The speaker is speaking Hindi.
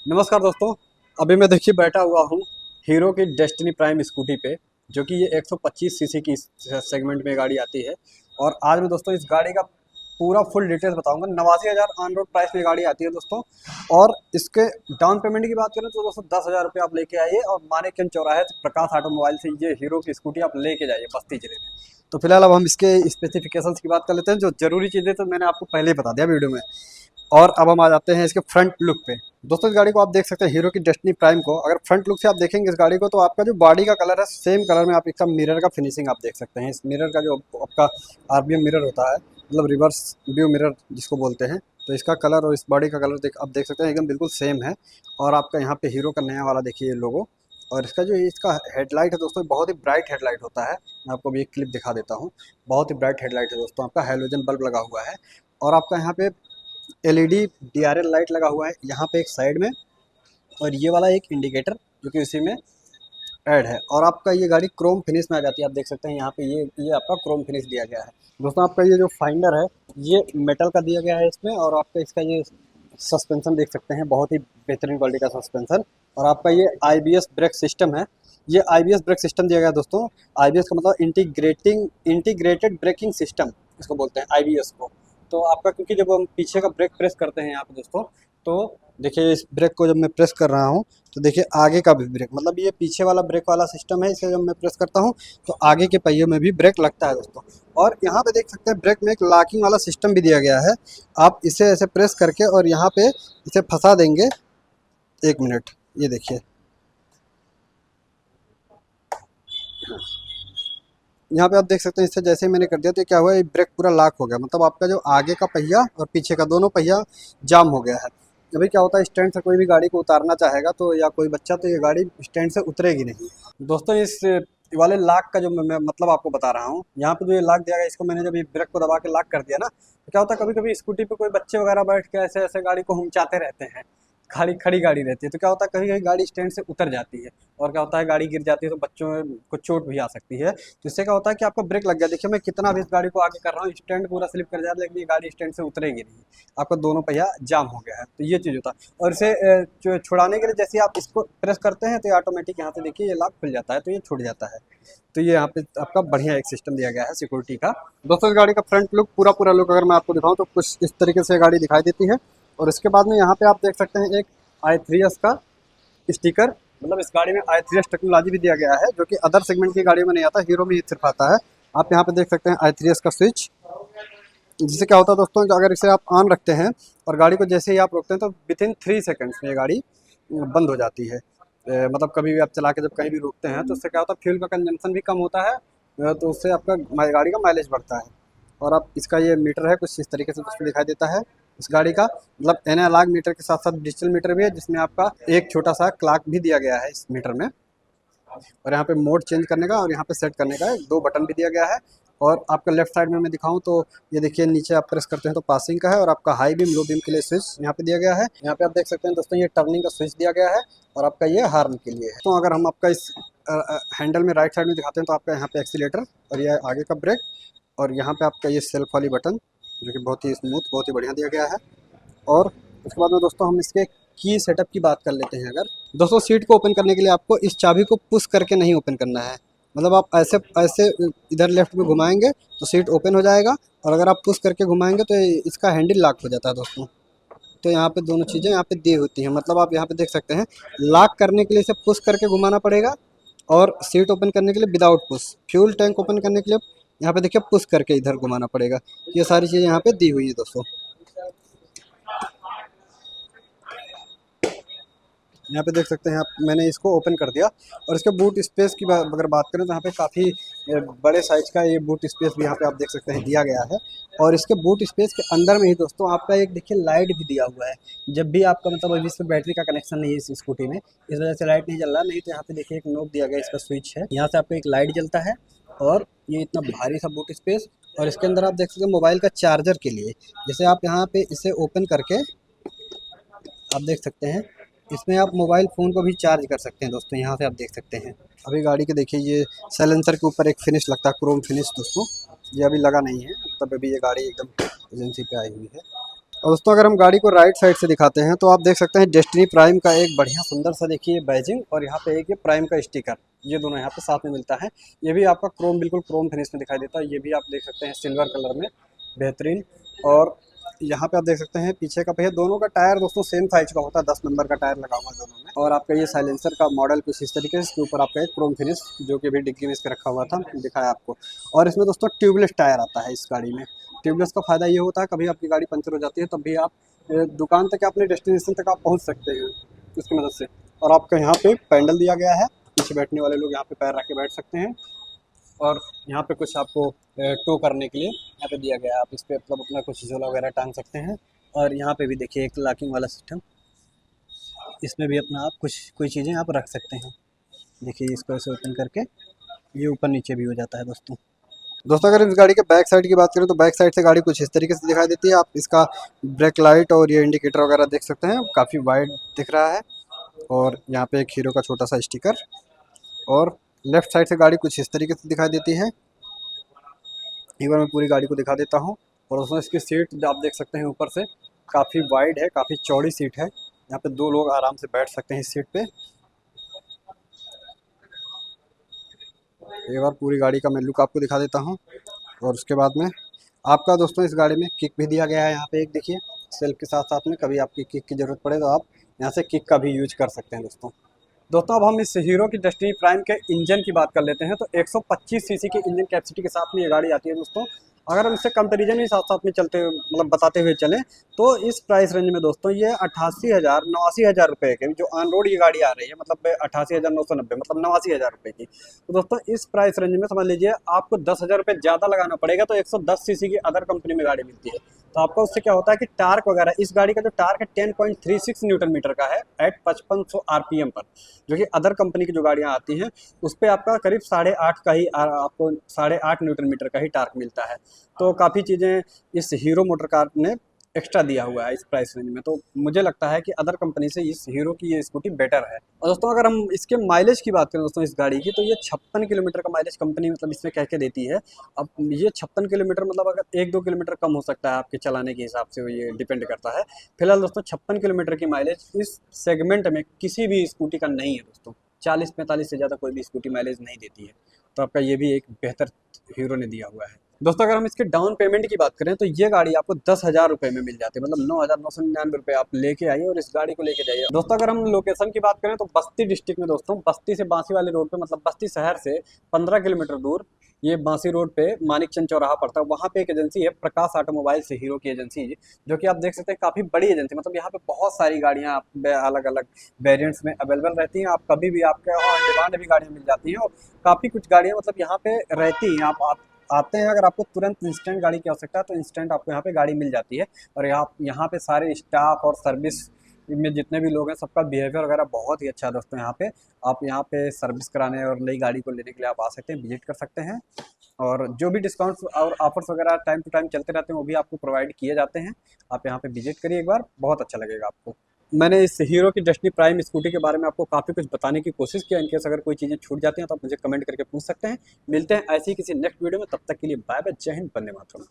नमस्कार दोस्तों। अभी मैं देखिए बैठा हुआ हूँ हीरो की डेस्टिनी प्राइम स्कूटी पे, जो कि ये 125 सीसी की सेगमेंट में गाड़ी आती है। और आज मैं दोस्तों इस गाड़ी का पूरा फुल डिटेल्स बताऊंगा। 89,000 ऑन रोड प्राइस में गाड़ी आती है दोस्तों। और इसके डाउन पेमेंट की बात करें तो दोस्तों 10,000 रुपये आप लेके आइए और मानेकचंद चौराहे से प्रकाश ऑटोमोबाइल से ये हीरो की स्कूटी आप लेके जाइए बस्ती जिले में। तो फिलहाल अब हम इसके स्पेसिफिकेशंस की बात कर लेते हैं। जो जरूरी चीज़ें तो मैंने आपको पहले ही बता दिया वीडियो में। और अब हम आ जाते हैं इसके फ्रंट लुक पे। दोस्तों इस गाड़ी को आप देख सकते हैं हीरो की डेस्टिनी प्राइम को। अगर फ्रंट लुक से आप देखेंगे इस गाड़ी को तो आपका जो बॉडी का कलर है सेम कलर में आप इसका मिरर का फिनिशिंग आप देख सकते हैं। इस मिरर का जो आपका आरबीएम मिरर होता है, मतलब रिवर्स व्यू मिरर जिसको बोलते हैं, तो इसका कलर और इस बॉडी का कलर आप देख सकते हैं एकदम बिल्कुल सेम है। और आपका यहाँ पे हीरो का नया वाला देखिए लोगो। और इसका जो इसका हेडलाइट है दोस्तों बहुत ही ब्राइट हेडलाइट होता है। मैं आपको भी एक क्लिप दिखा देता हूँ। बहुत ही ब्राइट हेडलाइट है दोस्तों, आपका हेलोजन बल्ब लगा हुआ है। और आपका यहाँ पे एलईडी डीआरएल लाइट लगा हुआ है यहाँ पे एक साइड में। और ये वाला एक इंडिकेटर जो कि उसी में ऐड है। और आपका ये गाड़ी क्रोम फिनिश में आ जाती है। आप देख सकते हैं यहाँ पे ये आपका क्रोम फिनिश दिया गया है दोस्तों। आपका ये जो फाइंडर है ये मेटल का दिया गया है इसमें। और आपका इसका ये सस्पेंशन देख सकते हैं, बहुत ही बेहतरीन क्वालिटी का सस्पेंशन। और आपका ये आईबीएस ब्रेक सिस्टम है। ये आईबीएस ब्रेक सिस्टम दिया गया है दोस्तों। आईबीएस का मतलब इंटीग्रेटेड ब्रेकिंग सिस्टम इसको बोलते हैं आईबीएस को। तो आपका क्योंकि जब हम पीछे का ब्रेक प्रेस करते हैं यहाँ पे दोस्तों, तो देखिए इस ब्रेक को जब मैं प्रेस कर रहा हूँ तो देखिए आगे का भी ब्रेक, मतलब ये पीछे वाला ब्रेक वाला सिस्टम है। इसे जब मैं प्रेस करता हूँ तो आगे के पहियों में भी ब्रेक लगता है दोस्तों। और यहाँ पे देख सकते हैं ब्रेक में एक लॉकिंग वाला सिस्टम भी दिया गया है। आप इसे ऐसे प्रेस करके और यहाँ पे इसे फंसा देंगे। 1 मिनट, ये देखिए यहाँ पे आप देख सकते हैं। इससे जैसे ही मैंने कर दिया तो क्या हुआ, ये ब्रेक पूरा लॉक हो गया। मतलब आपका जो आगे का पहिया और पीछे का दोनों पहिया जाम हो गया है। अभी क्या होता है, स्टैंड से कोई भी गाड़ी को उतारना चाहेगा तो या कोई बच्चा, तो ये गाड़ी स्टैंड से उतरेगी नहीं दोस्तों। इस वाले लॉक का जो मैं मतलब आपको बता रहा हूँ, यहाँ पे जो ये लॉक दिया गया, इसको मैंने जब ये ब्रेक को दबा के लॉक कर दिया ना, तो क्या होता है कभी कभी स्कूटी पे कोई बच्चे वगैरह बैठ के ऐसे ऐसे गाड़ी को हुमचाते रहते हैं। खड़ी खड़ी गाड़ी रहती है तो क्या होता है कभी कभी गाड़ी स्टैंड से उतर जाती है। और क्या होता है गाड़ी गिर जाती है तो बच्चों को चोट भी आ सकती है। तो इससे क्या होता है कि आपका ब्रेक लग गया। देखिए मैं कितना भी इस गाड़ी को आगे कर रहा हूँ, स्टैंड पूरा स्लिप कर जाता है, लेकिन ये गाड़ी स्टैंड से उतरेगी नहीं। आपका दोनों पहिया जाम हो गया है, तो ये चीज़ होता है। और इसे छुड़ाने के लिए जैसे आप इसको प्रेस करते हैं तो ऑटोमेटिक यहाँ से देखिए ये लॉक खुल जाता है, तो ये छूट जाता है। तो ये यहाँ पे आपका बढ़िया एक सिस्टम दिया गया है सिक्योरिटी का। दोस्तों इस गाड़ी का फ्रंट लुक पूरा लुक अगर मैं आपको दिखाऊँ तो कुछ इस तरीके से गाड़ी दिखाई देती है। और इसके बाद में यहाँ पे आप देख सकते हैं एक i3s का स्टिकर, मतलब इस गाड़ी में i3s टेक्नोलॉजी भी दिया गया है, जो कि अदर सेगमेंट की गाड़ियों में नहीं आता, हीरो में ही सिर्फ आता है। आप यहाँ पे देख सकते हैं i3s का स्विच, जिससे क्या होता है दोस्तों कि अगर इसे आप ऑन रखते हैं और गाड़ी को जैसे ही आप रोकते हैं तो विथिन 3 सेकेंड्स में ये गाड़ी बंद हो जाती है। मतलब कभी भी आप चला के जब कहीं भी रोकते हैं तो उससे क्या होता है फ्यूल का कंजम्पशन भी कम होता है। तो उससे आपका गाड़ी का माइलेज बढ़ता है। और आप इसका ये मीटर है कुछ इस तरीके से दोस्तों दिखाई देता है इस गाड़ी का। मतलब एनालॉग मीटर के साथ साथ डिजिटल मीटर भी है, जिसमें आपका एक छोटा सा क्लॉक भी दिया गया है इस मीटर में। और यहाँ पे मोड चेंज करने का और यहाँ पे सेट करने का 2 बटन भी दिया गया है। और आपका लेफ्ट साइड में मैं दिखाऊं तो ये देखिए नीचे आप प्रेस करते हैं तो पासिंग का है। और आपका हाई बीम लो बीम के लिए स्विच यहाँ पे दिया गया है। यहाँ पे आप देख सकते हैं दोस्तों ये टर्निंग का स्विच दिया गया है। और आपका ये हार्न के लिए है। तो अगर हम आपका इस हैंडल में राइट साइड में दिखाते हैं तो आपका यहाँ पे एक्सीलेटर और ये आगे का ब्रेक। और यहाँ पे आपका ये सेल्फ वाली बटन जो कि बहुत ही स्मूथ बहुत ही बढ़िया दिया गया है। और उसके बाद में दोस्तों हम इसके की सेटअप की बात कर लेते हैं। अगर दोस्तों सीट को ओपन करने के लिए आपको इस चाबी को पुश करके नहीं ओपन करना है। मतलब आप ऐसे ऐसे इधर लेफ्ट में घुमाएंगे तो सीट ओपन हो जाएगा। और अगर आप पुश करके घुमाएंगे तो इसका हैंडल लॉक हो जाता है दोस्तों। तो यहाँ पे दोनों चीज़ें यहाँ पे दी होती हैं। मतलब आप यहाँ पे देख सकते हैं लॉक करने के लिए इसे पुश करके घुमाना पड़ेगा। और सीट ओपन करने के लिए without push, fuel tank open करने के लिए यहाँ पे देखिए पुश करके इधर घुमाना पड़ेगा। ये सारी चीज़ें यहाँ पे दी हुई है दोस्तों। यहाँ पे देख सकते हैं आप, मैंने इसको ओपन कर दिया। और इसके बूट स्पेस की अगर बात करें तो यहाँ पे काफ़ी बड़े साइज का ये बूट स्पेस भी यहाँ पे आप देख सकते हैं दिया गया है। और इसके बूट स्पेस के अंदर में ही दोस्तों आपका एक देखिए लाइट भी दिया हुआ है। जब भी आपका मतलब अभी इसमें बैटरी का कनेक्शन नहीं है इस स्कूटी में, इस वजह से लाइट नहीं जल रहा। नहीं तो यहाँ पे देखिए एक नोब दिया गया, इसका स्विच है, यहाँ से आपको एक लाइट जलता है। और ये इतना भारी सा बूट स्पेस। और इसके अंदर आप देख सकते हैं मोबाइल का चार्जर के लिए, जैसे आप यहाँ पे इसे ओपन करके आप देख सकते हैं इसमें आप मोबाइल फ़ोन को भी चार्ज कर सकते हैं दोस्तों। यहाँ से आप देख सकते हैं अभी गाड़ी के देखिए ये साइलेंसर के ऊपर एक फिनिश लगता है, क्रोम फिनिश दोस्तों। ये अभी लगा नहीं है, तब अभी ये गाड़ी एकदम एजेंसी पे आई हुई है। और दोस्तों अगर हम गाड़ी को राइट साइड से दिखाते हैं तो आप देख सकते हैं डेस्टिनी प्राइम का एक बढ़िया सुंदर सा देखिए बैजिंग, और यहाँ पे एक ये प्राइम का स्टिकर, ये दोनों यहाँ पे साथ में मिलता है। ये भी आपका क्रोम, बिल्कुल क्रोम फिनिश में दिखाई देता है। ये भी आप देख सकते हैं सिल्वर कलर में बेहतरीन। और यहाँ पे आप देख सकते हैं पीछे का पहिया, दोनों का टायर दोस्तों सेम साइज का होता है, 10 नंबर का टायर लगा हुआ है दोनों में। और आपका ये साइलेंसर का मॉडल कुछ इस तरीके से, इसके ऊपर आपका एक क्रोम फिनिश जो कि अभी डिग्गी में इसके रखा हुआ था दिखाया आपको। और इसमें दोस्तों ट्यूबलेस टायर आता है इस गाड़ी में। ट्यूबलेस का फायदा ये होता है कभी आपकी गाड़ी पंचर हो जाती है तब भी आप दुकान तक, अपने डेस्टिनेशन तक आप पहुँच सकते हैं इसकी मदद से। और आपका यहाँ पे पैडल दिया गया है, पीछे बैठने वाले लोग यहाँ पे पैर रख के बैठ सकते हैं। और यहाँ पे कुछ आपको टो करने के लिए यहाँ पे दिया गया है, आप इस पर मतलब अपना कुछ झोला वगैरह टांग सकते हैं। और यहाँ पे भी देखिए एक लॉकिंग वाला सिस्टम, इसमें भी अपना आप कुछ कोई चीज़ें आप रख सकते हैं। देखिए इसको ऐसे ओपन करके ये ऊपर नीचे भी हो जाता है दोस्तों। दोस्तों अगर इस गाड़ी के बैक साइड की बात करें तो बैक साइड से गाड़ी कुछ इस तरीके से दिखाई देती है। आप इसका ब्रेक लाइट और ये इंडिकेटर वगैरह देख सकते हैं, काफ़ी वाइड दिख रहा है। और यहाँ पे एक हीरो का छोटा सा स्टिकर। और लेफ्ट साइड से गाड़ी कुछ इस तरीके से दिखाई देती है। एक बार मैं पूरी गाड़ी को दिखा देता हूँ। और उसमें इसकी सीट आप देख सकते हैं ऊपर से काफ़ी वाइड है, काफ़ी चौड़ी सीट है। यहाँ पे 2 लोग आराम से बैठ सकते हैं इस सीट पे। एक बार पूरी गाड़ी का मैं लुक आपको दिखा देता हूँ। और उसके बाद में आपका दोस्तों इस गाड़ी में किक भी दिया गया है, यहाँ पे एक देखिए सेल्फ के साथ साथ में, कभी आपकी किक की ज़रूरत पड़े तो आप यहाँ से किक का भी यूज कर सकते हैं दोस्तों। अब हम इस हीरो की डेस्टिनी प्राइम के इंजन की बात कर लेते हैं। तो 125 सीसी की इंजन कैपेसिटी के साथ में ये गाड़ी आती है दोस्तों। अगर हम इससे कंपैरिजन भी साथ साथ में चलते मतलब बताते हुए चलें तो इस प्राइस रेंज में दोस्तों ये 88,000 89,000 रुपये के जो ऑन रोड ये गाड़ी आ रही है, मतलब 88,990 मतलब 89,000 रुपये की। तो दोस्तों इस प्राइस रेंज में समझ लीजिए आपको 10,000 रुपये ज़्यादा लगाना पड़ेगा तो 110 सीसी की अदर कंपनी में गाड़ी मिलती है। तो आपका उससे क्या होता है कि टार्क वगैरह, इस गाड़ी का जो टार्क है 10.36 न्यूटन मीटर का है एट 5500 आरपीएम पर, जो कि अदर कंपनी की जो गाड़ियां आती हैं उस पर आपका करीब 8.5 का ही आपको 8.5 न्यूटन मीटर का ही टार्क मिलता है। तो काफ़ी चीज़ें इस हीरो मोटर कार ने एक्स्ट्रा दिया हुआ है इस प्राइस रेंज में। तो मुझे लगता है कि अदर कंपनी से इस हीरो की ये स्कूटी बेटर है। और दोस्तों अगर हम इसके माइलेज की बात करें दोस्तों इस गाड़ी की, तो ये 56 किलोमीटर का माइलेज कंपनी मतलब इसमें कह के देती है। अब ये 56 किलोमीटर मतलब अगर 1-2 किलोमीटर कम हो सकता है आपके चलाने के हिसाब से, ये डिपेंड करता है। फिलहाल दोस्तों 56 किलोमीटर की माइलेज इस सेगमेंट में किसी भी स्कूटी का नहीं है दोस्तों। 40-45 से ज़्यादा कोई भी स्कूटी माइलेज नहीं देती है। तो आपका ये भी एक बेहतर हीरो ने दिया हुआ है। दोस्तों अगर हम इसके डाउन पेमेंट की बात करें तो ये गाड़ी आपको 10,000 रुपये में मिल जाती है, मतलब 9,999 रुपये आप लेके आइए और इस गाड़ी को लेके जाइए। दोस्तों अगर हम लोकेशन की बात करें तो बस्ती डिस्ट्रिक्ट में दोस्तों, बस्ती से बांसी वाले रोड पे, मतलब बस्ती शहर से 15 किलोमीटर दूर ये बांसी रोड पे मानिक चंद चौराहा पड़ता है। वहाँ पे एक एजेंसी है प्रकाश ऑटोमोबाइल से, हीरो की एजेंसी, जो कि आप देख सकते हैं काफ़ी बड़ी एजेंसी, मतलब यहाँ पे बहुत सारी गाड़ियाँ अलग अलग वेरिएंट्स में अवेलेबल रहती हैं। आप कभी भी आपके ऑन डिमांड भी गाड़ियाँ मिल जाती हैं। और काफ़ी कुछ गाड़ियाँ मतलब यहाँ पे रहती हैं। आप आते हैं, अगर आपको तुरंत इंस्टेंट गाड़ी की आवश्यकता है तो इंस्टेंट आपको यहाँ पे गाड़ी मिल जाती है। और यहाँ पे सारे स्टाफ और सर्विस में जितने भी लोग हैं सबका बिहेवियर वगैरह बहुत ही अच्छा है दोस्तों। यहाँ पे आप यहाँ पे सर्विस कराने और नई गाड़ी को लेने के लिए आप आ सकते हैं, विजिट कर सकते हैं। और जो भी डिस्काउंट्स और ऑफर्स वगैरह टाइम टू टाइम चलते रहते हैं वो भी आपको प्रोवाइड किए जाते हैं। आप यहाँ पे विजिट करिए एक बार, बहुत अच्छा लगेगा आपको। मैंने इस हीरो की डेस्टिनी प्राइम स्कूटी के बारे में आपको काफ़ी कुछ बताने की कोशिश किया। इनकेस अगर कोई चीज़ें छूट जाती हैं तो आप मुझे कमेंट करके पूछ सकते हैं। मिलते हैं ऐसी किसी नेक्स्ट वीडियो में, तब तक के लिए बाय बाय, जय हिंद, वंदे मातरम।